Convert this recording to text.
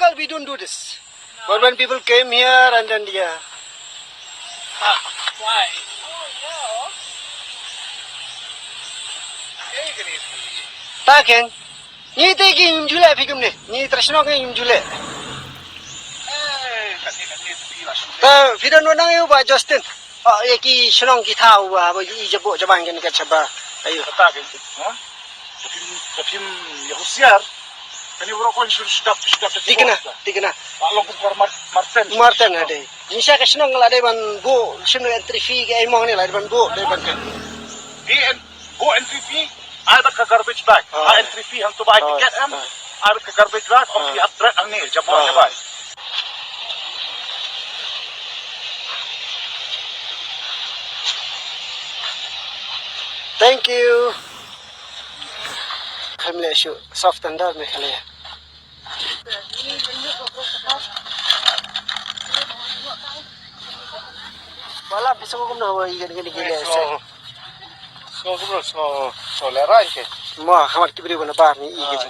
local, we don't do this. But when people came here and then Why? Takeng. Ni tegi nyum jule fikum ne. Ni tresno ke nyum jule. Ta fidan no nang eu ba Justin. Eki shnong ki thau ba i jabo jabang kan ka chaba. Ayo. Takeng. Ha? Kapim Yahusiar. Kani uro ko sudah Tikna. Kalau ke Martin. Martin ada. Ni sa ka shnong la de ban go shnu entry fee ke ai mong ne la ban go de ban ka. Go entry fee. I have a garbage bag. Entry fee hang to buy ticket am. I have a garbage bag. Om di upgrade ang ni jabo jabay. Thank you. Khamle shu soft under me khale. Wala pisong ko na wa igan gile sa. So leran ke. Ma khamat kibri bana bar ni i ke.